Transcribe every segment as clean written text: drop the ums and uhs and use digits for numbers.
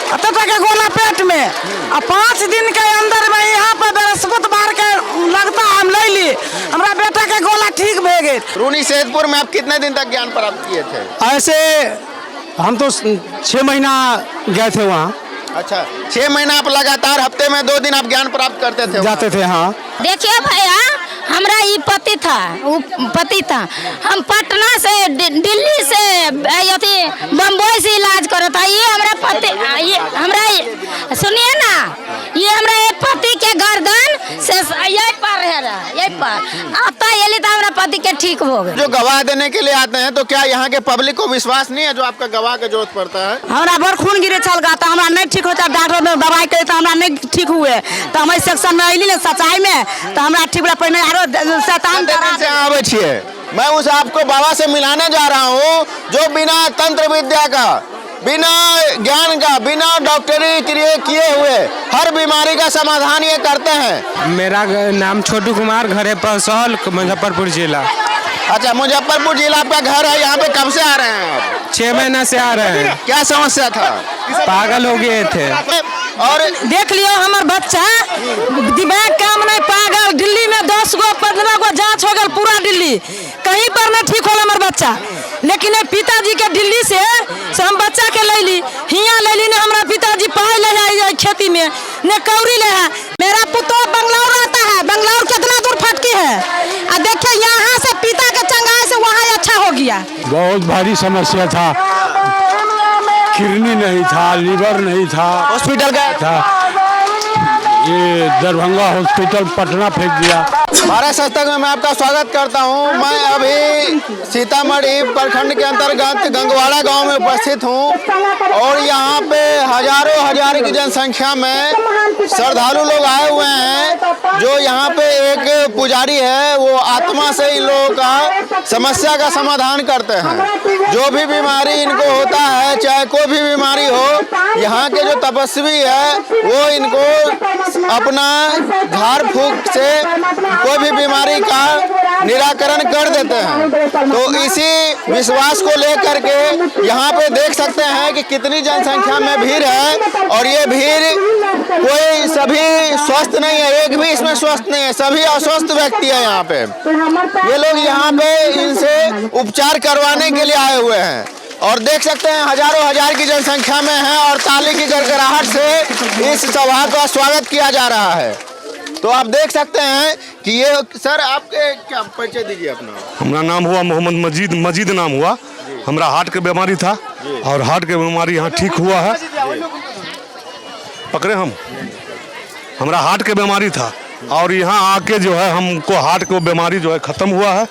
अतः के गोला पेट में और 5 दिन के अंदर में यहाँ पर बृहस्पतिवार के लगता हम ले ली हमारा बेटा के गोला ठीक भे गए। रूनी सैदपुर में आप कितने दिन तक ज्ञान प्राप्त किए थे? ऐसे हम तो 6 महीना गए थे वहाँ। अच्छा, 6 महीना आप लगातार हफ्ते में 2 दिन आप ज्ञान प्राप्त करते थे? जाते थे हाँ। देखिए भैया, हमरा ये पति था, हम पटना से दिल्ली से बम्बई से इलाज करो था। ये हमरा पति, ये हमरा सुनिए ना, ये हमरा एक पति के गर्दन से यही पर यही पर आता ये तो हमरा पति के ठीक हो गए। जो गवाह देने के लिए आते हैं तो क्या यहाँ के पब्लिक को विश्वास नहीं है जो आपका गवाह की जरूरत पड़ता है? हमारा बड़ खून गिरे चल गया था, हमारा नहीं ठीक होता, डॉक्टर ने दवाई करे तो हमारा नहीं ठीक हुए तो हमारे सेक्शन में अली ना सच्चाई में तो हमारा ठीक हुआ। पहले शैतान से आवे छिए, मैं उस आपको बाबा से मिलाने जा रहा हूँ जो बिना तंत्र विद्या का, बिना ज्ञान का, बिना डॉक्टरी किए हुए हर बीमारी का समाधान ये करते हैं। मेरा नाम छोटू कुमार, घर है परसौल, मुजफ्फरपुर जिला। अच्छा, मुजफ्फरपुर जिला आपका घर है। यहाँ पे कब से आ रहे हैं आप? 6 महीना से आ रहे हैं। क्या समस्या था? पागल हो गए थे। और देख लियो हमार बच्चा दिमाग काम नहीं, पागल, दिल्ली में 10 गो 15 गो जांच हो गल पूरा दिल्ली, कहीं पर नहीं ठीक होला हमार बच्चा। लेकिन पिताजी के दिल्ली से हम बच्चा के ले ली, हियाँ ले ली ने हमारा पिताजी पाए ले जाए खेती में ने कौड़ी ले है। मेरा पुत्र बंगलौर रहता है, बंगलौर कितना दूर फटकी है। अब देखिए यहाँ से पिता के चंगाई से वहाँ अच्छा हो गया। बहुत भारी समस्या था, किडनी नहीं था, लीवर नहीं था। हॉस्पिटल गए था, ये दरभंगा हॉस्पिटल पटना फेंक दिया। भारत सस्तक में मैं आपका स्वागत करता हूं। मैं अभी सीतामढ़ी प्रखंड के अंतर्गत गंगवाड़ा गांव में उपस्थित हूं और यहां पे हजार की जनसंख्या में श्रद्धालु लोग आए हुए हैं। जो यहां पे एक पुजारी है वो आत्मा से इन लोगों का समस्या का समाधान करते हैं। जो भी बीमारी इनको होता है, चाहे कोई भी बीमारी हो, यहाँ के जो तपस्वी है वो इनको अपना झाड़ फूक से कोई भी बीमारी का निराकरण कर देते हैं। तो इसी विश्वास को लेकर के यहाँ पे देख सकते हैं कि कितनी जनसंख्या में भीड़ है और ये भीड़ कोई सभी स्वस्थ नहीं है, एक भी इसमें स्वस्थ नहीं है, सभी अस्वस्थ व्यक्ति है यहाँ पे। ये लोग यहाँ पे इनसे उपचार करवाने के लिए आए हुए हैं और देख सकते हैं हजार की जनसंख्या में है और ताली की गड़गड़ाहट से इस सभा का स्वागत किया जा रहा है। तो आप देख सकते हैं कि ये सर आपके क्या परिचय दीजिए अपना। हमारा नाम हुआ मोहम्मद मजीद नाम हुआ। हमारा हार्ट की बीमारी था और हार्ट की बीमारी यहाँ ठीक हुआ है। पकड़े हम, हमारा हार्ट की बीमारी था और यहाँ आके जो है हमको हार्ट की बीमारी जो है ख़त्म हुआ है।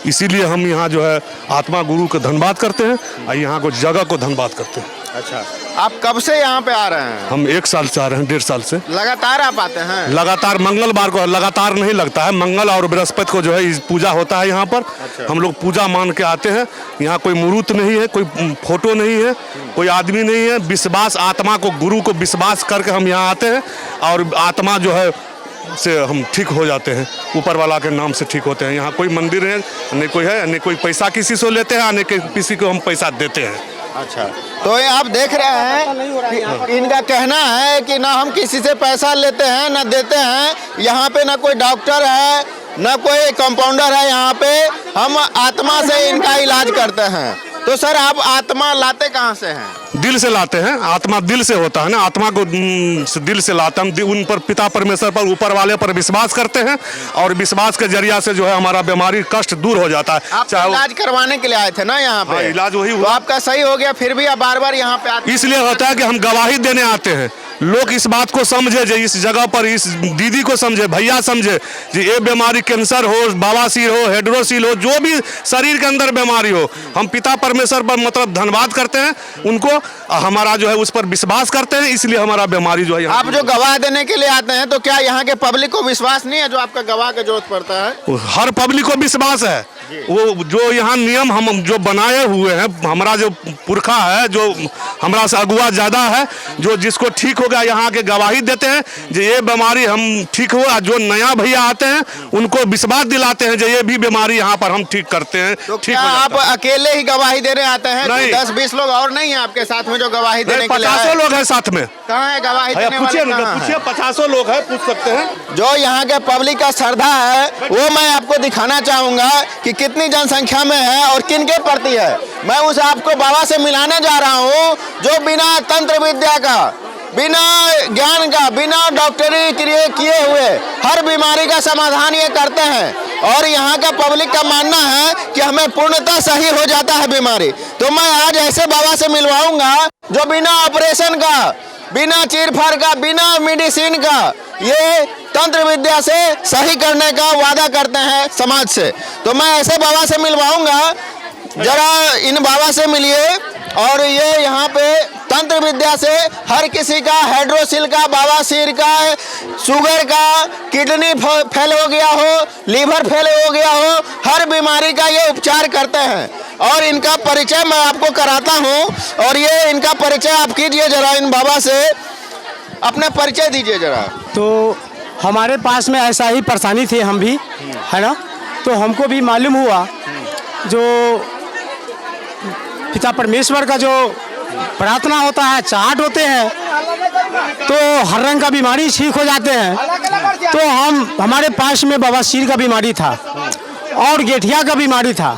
इसीलिए हम यहाँ जो है आत्मा गुरु को धन्यवाद करते हैं और यहाँ को जगह को धन्यवाद करते हैं। अच्छा, आप कब से यहाँ पे आ रहे हैं? हम 1 साल से आ रहे हैं, 1.5 साल से। लगातार आप आते हैं? लगातार मंगलवार को, लगातार नहीं लगता है, मंगल और बृहस्पति को जो है पूजा होता है यहाँ पर। अच्छा। हम लोग पूजा मान के आते हैं। यहाँ कोई मूर्त नहीं है, कोई फोटो नहीं है, कोई आदमी नहीं है। विश्वास, आत्मा को, गुरु को विश्वास करके हम यहाँ आते हैं और आत्मा जो है से हम ठीक हो जाते हैं। ऊपर वाला के नाम से ठीक होते हैं। यहाँ कोई मंदिर है नहीं, कोई है नहीं, कोई पैसा किसी से लेते हैं, नहीं किसी को हम पैसा देते हैं। अच्छा, तो ये आप देख रहे हैं कि इनका कहना है कि ना हम किसी से पैसा लेते हैं ना देते हैं। यहाँ पे ना कोई डॉक्टर है ना कोई कंपाउंडर है, यहाँ पे हम आत्मा से इनका इलाज करते हैं। तो सर आप आत्मा लाते कहाँ से हैं? दिल से लाते हैं। आत्मा दिल से होता है ना, आत्मा को दिल से लाते हैं। हम उन पर, पिता परमेश्वर पर, ऊपर वाले पर विश्वास करते हैं और विश्वास के जरिया से जो है हमारा बीमारी कष्ट दूर हो जाता है। आप इलाज करवाने के लिए आए थे ना यहाँ पे? हाँ, इलाज वही तो हुआ। आपका सही हो गया, फिर भी आप बार यहाँ पे आते? इसलिए होता है कि हम गवाही देने आते हैं। लोग इस बात को समझे, जो इस जगह पर इस दीदी को समझे, भैया समझे कि ये बीमारी कैंसर हो, बवासीर हो, हाइड्रोसील हो, जो भी शरीर के अंदर बीमारी हो, हम पिता परमेश्वर पर मतलब धन्यवाद करते हैं उनको। हमारा जो है उस पर विश्वास करते हैं, इसलिए हमारा बीमारी जो है। आप जो गवाह देने के लिए आते हैं तो क्या यहाँ के पब्लिक को विश्वास नहीं है जो आपका गवाह की जरूरत पड़ता है? हर पब्लिक को विश्वास है वो जो यहाँ नियम हम जो बनाए हुए हैं, हमारा जो पुरखा है, जो हमारा से अगुआ ज़्यादा है, जो जिसको ठीक हो गया यहाँ के गवाही देते हैं जो ये बीमारी हम ठीक हुआ। जो नया भैया आते हैं उनको विश्वास दिलाते हैं जो ये भी बीमारी यहाँ पर हम ठीक करते हैं। तो ठीक क्या हो जाता आप अकेले ही गवाही देने आते हैं? नहीं। 10-20 लोग और नहीं है आपके साथ में जो गवाही देने है। के लिए आए? 50 लोग हैं साथ में। कहाँ है गवाही भैया देने वाले? पूछिए, कहाँ हैं? पूछिए, 50 लोग हैं, पूछ सकते हैं। जो यहाँ के पब्लिक का श्रद्धा है वो मैं आपको दिखाना चाहूंगा कि कितनी जनसंख्या में है और किन के प्रति है। मैं उस आपको बाबा से मिलाने जा रहा हूँ जो बिना तंत्र विद्या का, बिना ज्ञान का, बिना डॉक्टरी किए हुए हर बीमारी का समाधान ये करते हैं। और यहाँ का पब्लिक का मानना है कि हमें पूर्णतः सही हो जाता है बीमारी। तो मैं आज ऐसे बाबा से मिलवाऊंगा जो बिना ऑपरेशन का, बिना चीरफाड़ का, बिना मेडिसिन का ये तंत्र विद्या से सही करने का वादा करते हैं समाज से। तो मैं ऐसे बाबा से मिलवाऊंगा, जरा इन बाबा से मिलिए। और ये यहाँ पे तंत्र विद्या से हर किसी का हाइड्रोसिल का, बवासीर का, शुगर का, किडनी फेल हो गया हो, लीवर फेल हो गया हो, हर बीमारी का ये उपचार करते हैं। और इनका परिचय मैं आपको कराता हूँ। और ये इनका परिचय आप कीजिए जरा, इन बाबा से अपना परिचय दीजिए जरा। तो हमारे पास में ऐसा ही परेशानी थी, हम भी है ना। तो हमको भी मालूम हुआ जो पिता परमेश्वर का जो प्रार्थना होता है, चाट होते हैं, तो हर रंग का बीमारी ठीक हो जाते हैं। तो हमारे पास में बवासीर का बीमारी था और गेठिया का बीमारी था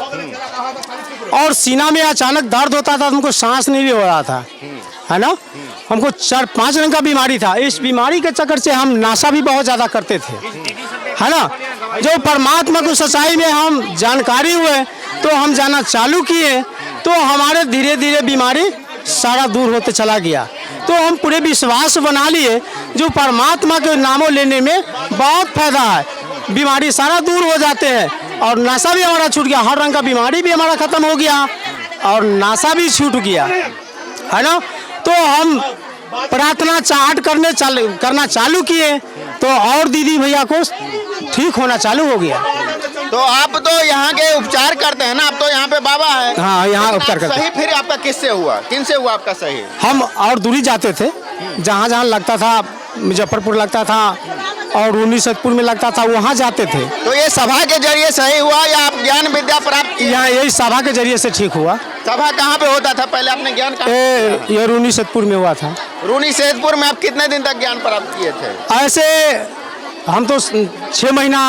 और सीना में अचानक दर्द होता था, हमको सांस नहीं हो रहा था, है ना। हमको 4-5 रंग का बीमारी था। इस बीमारी के चक्कर से हम नशा भी बहुत ज़्यादा करते थे, है ना। जो परमात्मा को सच्चाई में हम जानकारी हुए तो हम जाना चालू किए, तो हमारे धीरे धीरे बीमारी सारा दूर होते चला गया। तो हम पूरे विश्वास बना लिए जो परमात्मा के नामों लेने में बहुत फायदा है, बीमारी सारा दूर हो जाते हैं और नशा भी हमारा छूट गया, हर रंग का बीमारी भी हमारा खत्म हो गया और नशा भी छूट गया, है ना। तो हम प्रार्थना चाट करना चालू किए तो और दीदी भैया को ठीक होना चालू हो गया। तो आप तो यहाँ के उपचार करते हैं ना, आप तो यहाँ पे बाबा है। हाँ, यहाँ लेकिन उपचार आप करते सही फिर आपका किससे हुआ, किन से हुआ आपका सही? हम और दूरी जाते थे, जहाँ जहाँ लगता था, मुजफ्फरपुर लगता था और रूनी सतपुर में लगता था, वहाँ जाते थे। तो ये सभा के जरिए सही हुआ या आप ज्ञान विद्या प्राप्त किए? यहाँ यही सभा के जरिए से ठीक हुआ। सभा कहाँ पे होता था पहले, आपने ज्ञान कहाँ? ये रूनी सतपुर में हुआ था। रूनी सैदपुर में आप कितने दिन तक ज्ञान प्राप्त किए थे? ऐसे हम तो 6 महीना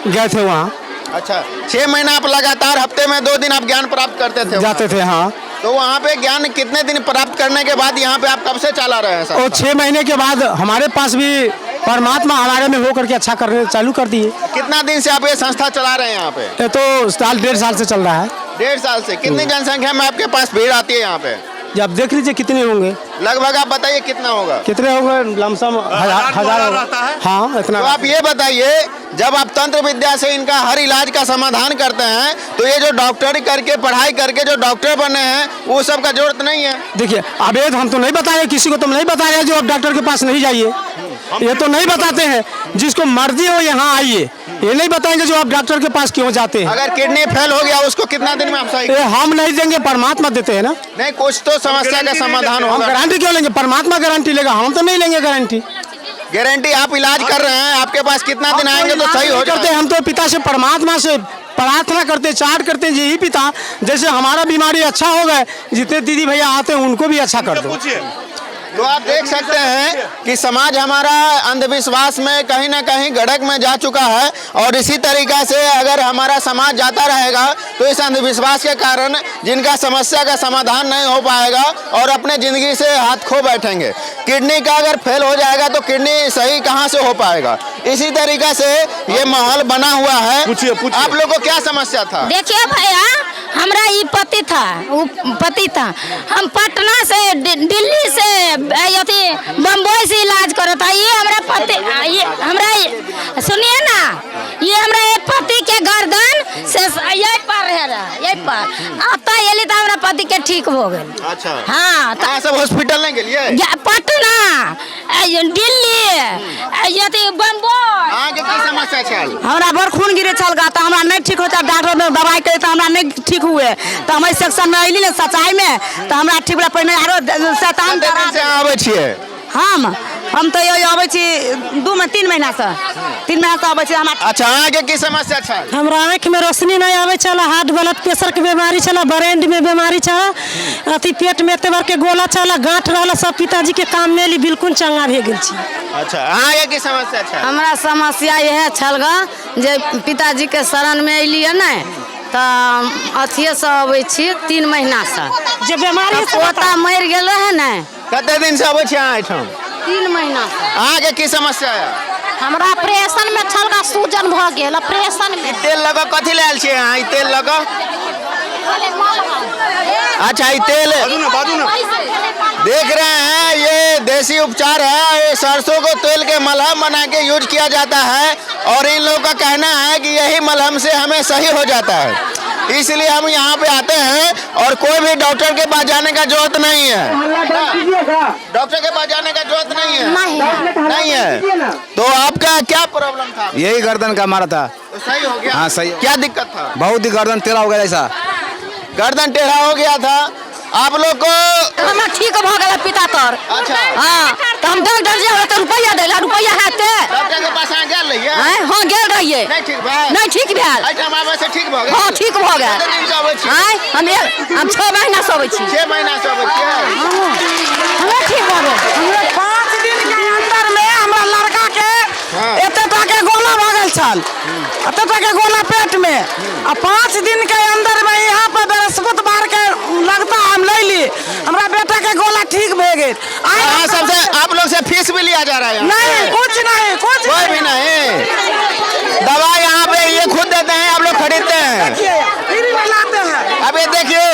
गए थे वहाँ। अच्छा, 6 महीना आप लगातार हफ्ते में 2 दिन आप ज्ञान प्राप्त करते थे? जाते थे, हाँ। तो वहाँ पे ज्ञान कितने दिन प्राप्त करने के बाद यहाँ पे आप कब से चला रहे हैं? और 6 महीने के बाद हमारे पास भी परमात्मा हमारे में होकर के अच्छा करने चालू कर दिए। कितना दिन से आप ये संस्था चला रहे हैं यहाँ पे? ये तो 1.5 साल से चल रहा है। 1.5 साल से। कितनी जनसंख्या में आपके पास भीड़ आती है यहाँ पे? जब देख लीजिए कितने होंगे, लगभग आप बताइए कितना होगा? कितने होंगे, लमसम हजार होगा। हाँ, इतना। तो आप ये बताइए, जब आप तंत्र विद्या से इनका हर इलाज का समाधान करते हैं तो ये जो डॉक्टरी करके, पढ़ाई करके जो डॉक्टर बने हैं वो सब का जरूरत नहीं है? देखिए, अवैध हम तो नहीं बता रहे, किसी को तो नहीं बता रहे जो आप डॉक्टर के पास नहीं जाइए, ये तो नहीं बताते हैं। जिसको मर्जी हो यहाँ आइए, ये नहीं बताएंगे जो आप डॉक्टर के पास क्यों जाते हैं। अगर किडनी फेल हो गया उसको कितना दिन में आप सही? ये हम नहीं देंगे, परमात्मा देते हैं ना। नहीं, कुछ तो समस्या का समाधान हम होगा। गारंटी क्यों लेंगे, परमात्मा गारंटी लेगा, हम तो नहीं लेंगे गारंटी। गारंटी आप इलाज कर रहे हैं, आपके पास कितना दिन आएंगे तो सही हो करते जाए? हम तो पिता से, परमात्मा से प्रार्थना करते, चाट करते, यही पिता जैसे हमारा बीमारी अच्छा हो गए, जितने दीदी भैया आते हैं उनको भी अच्छा कर दो। तो आप देख सकते हैं कि समाज हमारा अंधविश्वास में कहीं ना कहीं गड़क में जा चुका है और इसी तरीका से अगर हमारा समाज जाता रहेगा तो इस अंधविश्वास के कारण जिनका समस्या का समाधान नहीं हो पाएगा और अपने ज़िंदगी से हाथ खो बैठेंगे। किडनी का अगर फेल हो जाएगा तो किडनी सही कहाँ से हो पाएगा? इसी तरीका से ये माहौल बना हुआ है। पूछिए। आप लोग को क्या समस्या था? देखिए भैया, हमरा ये पति था, हम पटना से, दिल्ली से, बम्बई से इलाज करत था। ये हमरा पति, ये हमरा, सुनिए ना, ये हमरा एक पति के गर्दन से यही पार है, यही पार आता, ये तो हमारा पति के ठीक हो गए। अच्छा हाँ कहाँ सब हॉस्पिटल नहीं गेलिए? पटना, दिल्ली, बम्बई। आगे की समस्या छल? हमरा बड़ खून गिरे चल गा तो हमरा नहीं ठीक होता, डॉक्टर ने दवाई करे तो हमरा नहीं ठीक हुए, तो हम सेक्शन में अली सच्चाई में तो हमरा ठीक बड़ा पहले आरो शैतान कते दिन से आवे छिए? हम तो ये आवे छी 3 महीना से 3 महीना से आवे छी। हमरा अच्छा आगे की समस्या छल? हमरा आँख में रोशनी नहीं आवे चला, हार्ट ब्लड प्रेशर के बीमारी चला, ब्रेन में बीमारी चला, अति पेट में एते बार के गोला चला, गांठ रहला, सब पिताजी के काम में ली बिल्कुल चंगा भे गेल छी। अच्छा आगे की समस्या छल? हमरा समस्या यह छल गा जे पिताजी के शरण में अलिए न तो अथिए से अबै छी 3 महीना से, जे बीमारी पोता मर गेल है न। कते दिन से आवे छी अहाँ एठाम? 3 महीना से। आगे की समस्या है? हमरा ऑपरेशन में छल गा सूजन भ गेल, ऑपरेशन में। तेल लगा कथी लायल छी अहाँ? ई तेल लगा? अच्छा ये तेल देख रहे हैं, ये देसी उपचार है। ये सरसों को तेल के मलहम बना के यूज किया जाता है और इन लोगों का कहना है कि यही मलहम से हमें सही हो जाता है, इसलिए हम यहाँ पे आते हैं और कोई भी डॉक्टर के पास जाने का जरूरत नहीं है। डॉक्टर के पास जाने का जरूरत नहीं है। नहीं है। तो आपका क्या प्रॉब्लम था? यही गर्दन का हमारा था। तो सही हो गया? हाँ, सही। क्या दिक्कत था? बहुत ही गर्दन टेढ़ा हो गया ऐसा। गर्दन टेढ़ा हो गया था आप लोग को? हमरा ठीक भ गेल पिता तोर। अच्छा हां तो हम डॉक्टर जे होते रुपया देला, रुपया हाथे डॉक्टर के पास आ गेल रहिए? हां गेल रहिए, नहीं ठीक भेल? नहीं ठीक भेल। अच्छा मामा से ठीक भ गेल? हां ठीक भ गेल। कते दिन से आबै छी? हम 6 महीना से आबै छी। 6 महीना से आबै छी? हमरा ठीक भ गेल। हमरा 5 दिन के अंदर में हमरा लड़का के एतटा के गोला भ गेल छल, एतटा के गोला पेट में, आ 5 दिन के अंदर में यहाँ पर बृहस्पतिवार के लगता हम ले ली, हमरा बेटा के गोला ठीक भ गेल। हाँ, सबसे आप लोग से फीस भी लिया जा रहा है? नहीं कुछ नहीं, कुछ कोई भी नहीं। दवा यहाँ पे ये खुद देते हैं, आप लोग खरीदते हैं? फ्री में लाते हैं। अब ये देखिए,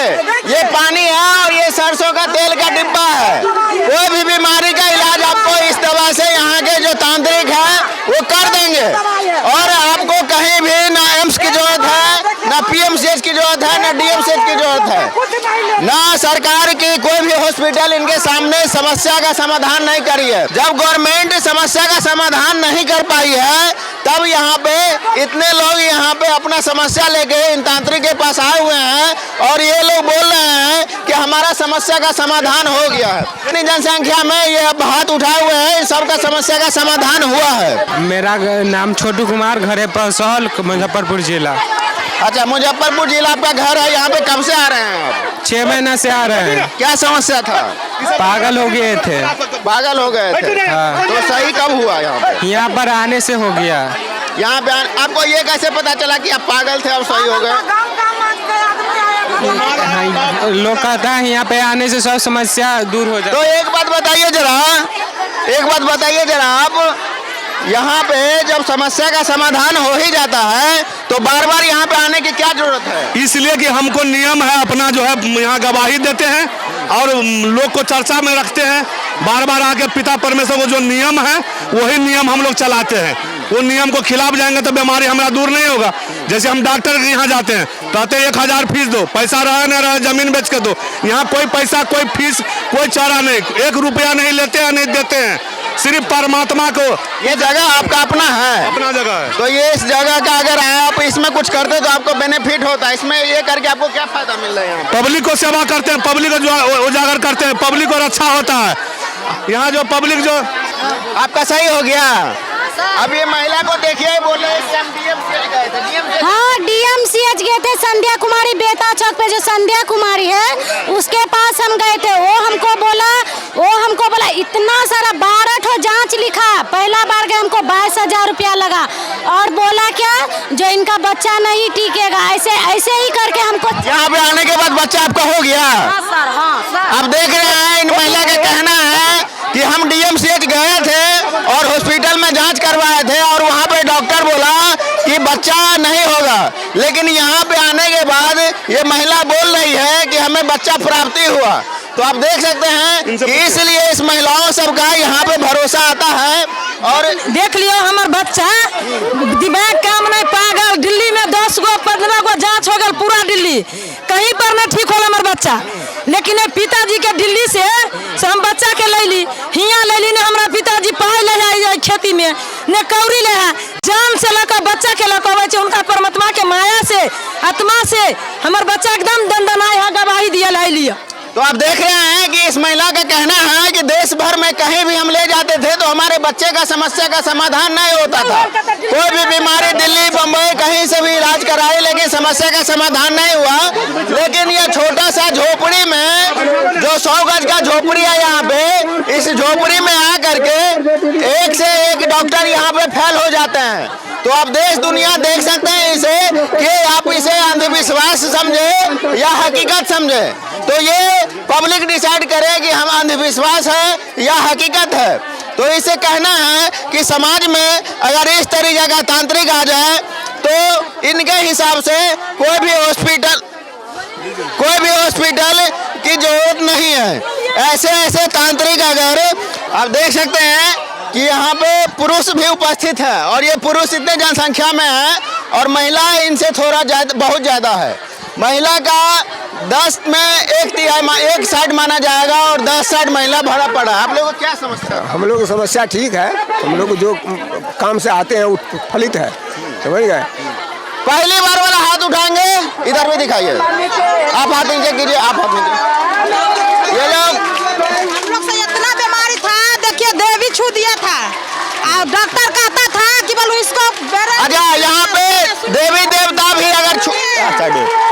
ये पानी है और ये सरसों का तेल का डिब्बा है। कोई भी बीमारी का इलाज आपको इस दवा से यहाँ के जो तांत्रिक है वो कर देंगे, और आपको कहीं भी ना एम्स की जरूरत है, ना पीएमसीएच की जरूरत है, ना डीएमसीएच की जरूरत है, ना सरकार की कोई भी हॉस्पिटल इनके सामने समस्या का समाधान नहीं करी है। जब गवर्नमेंट समस्या का समाधान नहीं कर पाई है तब यहाँ पे इतने लोग यहाँ पे अपना समस्या लेके इन तांत्रिक के पास आए हुए हैं और ये लोग बोल रहे हैं कि हमारा समस्या का समाधान हो गया है। इतनी जनसंख्या में ये अब हाथ उठाए हुए हैं, इन सबका समस्या का समाधान हुआ है। मेरा नाम छोटू कुमार, घर है परसौल, मुजफ्फरपुर जिला। अच्छा मुजफ्फरपुर जिला आपका घर है, यहाँ पे कब से आ रहे हैं आप? 6 महीना से आ रहे हैं। क्या समस्या था? पागल हो गए थे। पागल हो गए थे? हाँ। तो सही कब हुआ यहाँ पे? यहाँ पर आने से हो गया। यहाँ पे आपको ये कैसे पता चला कि आप पागल थे और सही हो गए? लोग कहता है यहाँ पे आने से सब समस्या दूर हो जाए। तो एक बात बताइए जरा, आप यहाँ पे जब समस्या का समाधान हो ही जाता है तो बार बार यहाँ पे आने की क्या जरूरत है? इसलिए कि हमको नियम है अपना जो है यहाँ गवाही देते हैं और लोग को चर्चा में रखते हैं। बार बार आके पिता परमेश्वर को जो नियम है वही नियम हम लोग चलाते हैं। वो नियम को खिलाफ जाएंगे तो बीमारी हमारा दूर नहीं होगा। जैसे हम डॉक्टर के यहाँ जाते हैं, कहते हैं 1000 फीस दो, पैसा रहे न रहे जमीन बेच के दो। यहाँ कोई पैसा, कोई फीस, कोई चारा नहीं, 1 रुपया नहीं लेते हैं, नहीं देते हैं, सिर्फ परमात्मा को। ये जगह आपका अपना है? अपना जगह है। तो ये इस जगह का अगर आप इसमें कुछ करते तो आपको बेनिफिट होता है, इसमें ये करके आपको क्या फायदा मिल रहा है? यहाँ पब्लिक को सेवा करते हैं, पब्लिक को जो उजागर करते हैं, पब्लिक को अच्छा होता है। यहाँ जो पब्लिक जो आपका सही हो गया। अब ये महिला को देखिए, बोले हम डीएमसीएच गए थे। हाँ डीएमसीएच गए थे, संध्या कुमारी बेता चौक पे जो संध्या कुमारी है उसके पास हम गए थे। वो हमको बोला इतना सारा 12 ठो जांच लिखा, पहला बार गए हमको 22,000 रुपया लगा, और बोला क्या जो इनका बच्चा नहीं टिकेगा, ऐसे ही करके हमको। यहाँ पे आने के बाद बच्चा आपका हो गया? हाँ सर। आप देख रहे हैं, इन महिला का कहना है कि हम डीएमसीएच गए थे और हॉस्पिटल में जांच करवाए थे और वहाँ पे डॉक्टर बोला कि बच्चा नहीं होगा, लेकिन यहाँ पे आने के बाद ये महिला बोल रही है कि हमें बच्चा प्राप्ति हुआ। तो आप देख सकते हैं कि इसलिए इस महिलाओं सबका यहाँ पे भरोसा आता है। और देख लियो हमार बच्चा दिमाग काम नहीं, पागल, दिल्ली में 10 गो 15 गो जांच हो गल पूरा दिल्ली, कहीं कहीं पर नहीं ठीक होला हमार बच्चा, लेकिन ये पिताजी के दिल्ली से हम बच्चा के ले ली, हियाँ ले ली ने हमरा पिताजी पाए ले जाए खेती में ने कौड़ी ले है, जान से लगा बच्चा के लगा उनका परमात्मा के माया से आत्मा से हमार बच्चा एकदम दंदनाए है, गवाही दिया ला लिया। तो आप देख रहे हैं कि इस महिला का कहना है कि देश भर में कहीं भी हम ले जाते थे तो हमारे बच्चे का समस्या का समाधान नहीं होता था। कोई भी बीमारी दिल्ली बम्बई कहीं से भी इलाज कराए लेकिन समस्या का समाधान नहीं हुआ। लेकिन ये छोटा सा झोपड़ी में जो 100 गज का झोपड़ी है यहाँ पे, इस झोपड़ी में आ करके एक से एक डॉक्टर यहाँ पे फेल हो जाते हैं। तो आप देश दुनिया देख सकते हैं इसे कि आप इसे अंधविश्वास समझे या हकीकत समझे। तो ये पब्लिक डिसाइड करे कि हम अंधविश्वास है या हकीकत है। तो इसे कहना है कि समाज में अगर इस तरीके का तांत्रिक आ जाए तो इनके हिसाब से कोई भी हॉस्पिटल की जरूरत नहीं है। ऐसे तांत्रिक अगर आप देख सकते हैं कि यहाँ पे पुरुष भी उपस्थित है और ये पुरुष इतने जनसंख्या में है और महिला इनसे थोड़ा बहुत ज़्यादा है। महिला का 10 में 1 साइड माना जाएगा और 10 साइड महिला भरा पड़ा। आप लोगों को क्या समस्या है? हम लोग की समस्या ठीक है, हम लोग जो काम से आते हैं उत्फलित है, समझ गए। पहली बार वाला हाथ उठाएंगे, इधर भी दिखाइए। आप हाथ नीचे कीजिए, आप हाथ नीचे। ये लोग हम लोग से इतना बीमारी था, देखिए देवी छू दिया था और डॉक्टर कहता था कि बोलो इसको। अच्छा, यहाँ पे देवी देवता भी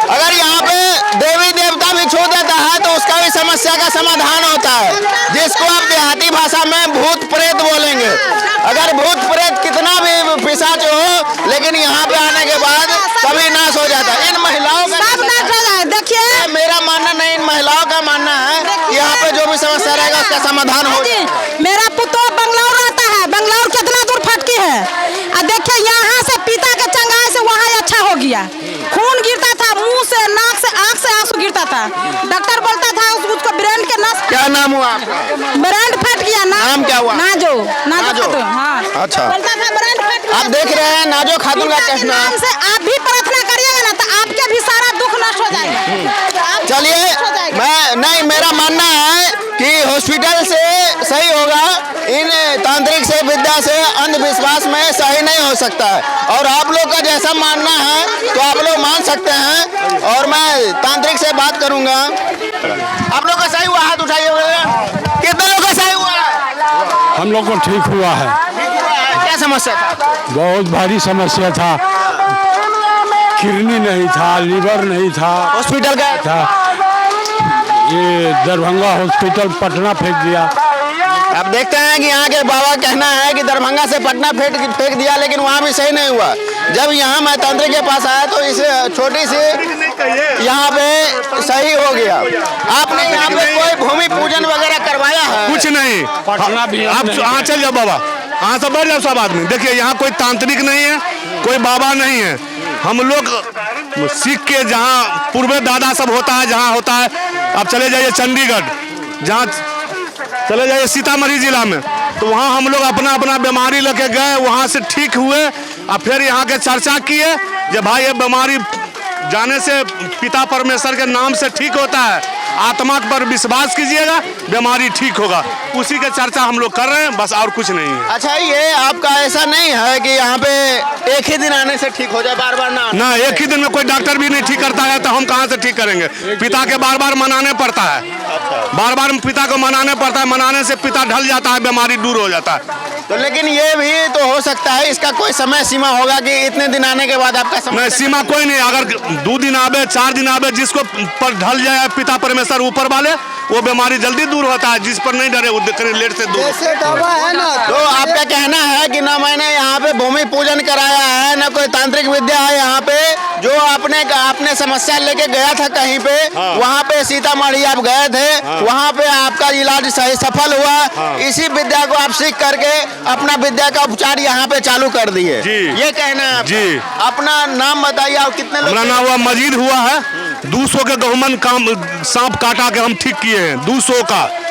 अगर यहाँ पे देवी देवता भी छू देता है तो उसका भी समस्या का समाधान होता है, जिसको आप देहाती भाषा में भूत प्रेत बोलेंगे। अगर भूत प्रेत कितना भी पिशाच हो लेकिन यहाँ पे आने के बाद कभी नाश हो जाता है। इन महिलाओं का देखिए, मेरा मानना नहीं, इन महिलाओं का मानना है कि यहाँ पे जो भी समस्या रहेगा उसका समाधान हो। मेरा पुत्र बंगलौर रहता है, बंगलौर कितना दूर फटकी है, देखिए यहाँ से पिता के चंगाई से वहाँ अच्छा हो गया। खून गिरता था मुंह से, नाक से, आँख से आंसू गिरता था। डॉक्टर बोलता था उसको ब्रेन के नस। क्या नाम हुआ आपका? ब्रेन फट गया। नाम क्या हुआ? नाजो खातून। हाँ, अच्छा, बोलता था ब्रेन फट गया। आप देख रहे हैं नाजो खातून का कहना है। से आप भी प्रार्थना करिएगा ना तो आपके भी सारा दुख नष्ट हो जाएगा। चलिए, नहीं मेरा मानना है कि हॉस्पिटल से सही होगा, इन तांत्रिक से विद्या से अंधविश्वास में सही नहीं हो सकता है। और आप लोग का जैसा मानना है तो आप लोग मान सकते हैं और मैं तांत्रिक से बात करूंगा। आप लोग का सही हुआ, हाथ उठाइए। कितने लोग का सही हुआ है? हम लोग को ठीक हुआ है। क्या समस्या था? बहुत भारी समस्या था, किडनी नहीं था, लीवर नहीं था। हॉस्पिटल गए था, ये दरभंगा हॉस्पिटल पटना फेंक दिया। आप देखते हैं कि यहाँ के बाबा कहना है कि दरभंगा से पटना फेंक दिया, लेकिन वहाँ भी सही नहीं हुआ। जब यहाँ मैं तांत्रिक के पास आया तो इसे छोटी सी यहाँ पे सही हो गया। आपने यहाँ पे कोई भूमि पूजन वगैरह करवाया है? कुछ नहीं। पटना भी आप हाँ चल जाओ बाबा, हाँ सब बैठ जाओ सब आदमी। देखिए यहाँ कोई तांत्रिक नहीं है, कोई बाबा नहीं है। हम लोग सीख के जहाँ पूर्वे दादा सब होता है, जहाँ होता है, आप चले जाइए चंडीगढ़, जहाँ चले जाइए सीतामढ़ी जिला में, तो वहाँ हम लोग अपना बीमारी लेके गए, वहाँ से ठीक हुए और फिर यहाँ के चर्चा किए जब भाई ये बीमारी जाने से पिता परमेश्वर के नाम से ठीक होता है, आत्मा पर विश्वास कीजिएगा, बीमारी ठीक होगा। उसी के चर्चा हम लोग कर रहे हैं, बस और कुछ नहीं है। अच्छा, ये आपका ऐसा नहीं है कि यहाँ पे एक ही दिन आने से ठीक हो जाए, बार बार ना एक ही दिन में कोई डॉक्टर भी नहीं ठीक करता है, तो हम कहाँ से ठीक करेंगे? पिता के बार बार मनाने पड़ता है, बार बार पिता को मनाने पड़ता है, मनाने से पिता ढल जाता है, बीमारी दूर हो जाता है। तो लेकिन ये भी तो हो सकता है, इसका कोई समय सीमा होगा कि इतने दिन आने के बाद आपका समय? नहीं, सीमा कोई नहीं। अगर 2 दिन आवे, 4 दिन आवे, जिसको पर ढल जाए पिता परमेश्वर ऊपर वाले, वो बीमारी जल्दी दूर होता है। जिस पर नहीं डरे वो लेट से दूर। तो आपका कहना है कि ना मैंने यहाँ पे भूमि पूजन कराया है, ना कोई तांत्रिक विद्या है यहाँ पे, जो आपने समस्या लेके गया था कहीं पे, वहाँ पे सीतामढ़ी आप गए थे, वहाँ पे आपका इलाज सही सफल हुआ। इसी विद्या को आप सीख करके अपना विद्या का उपचार यहाँ पे चालू कर दिए, ये कहना है जी। अपना नाम बताइए और कितने लोग? हमारा नाम हुआ मजीद हुआ है। 200 के गहुमन काम सांप काटा के हम ठीक किए हैं, 200 का।